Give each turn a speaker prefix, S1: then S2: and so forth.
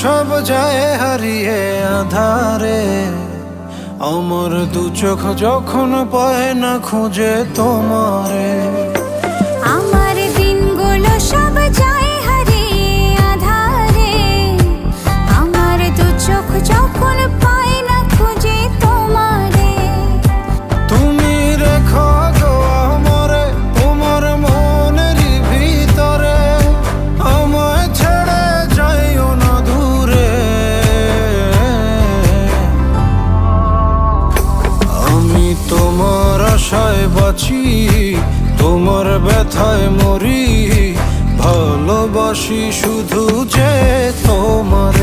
S1: সব যায় হারিয়ে আধারে, আমার দু চোখ যখন পায় না খুঁজে তোমারে।
S2: আমার দিনগুলো সব যায় হারিয়ে আঁধারে, আমার দু চোখ যখন পায় না খুঁজে তোমারে।
S1: তুমি রেখো গো আমারে তোমার মনের ভিতরে, আমায় ছেড়ে যাইও না দূরে। আমি তোমার আশায় বাঁচি, তোমার ব্যথায় মরি, ভালোবাসি শুধু যে তোমারে।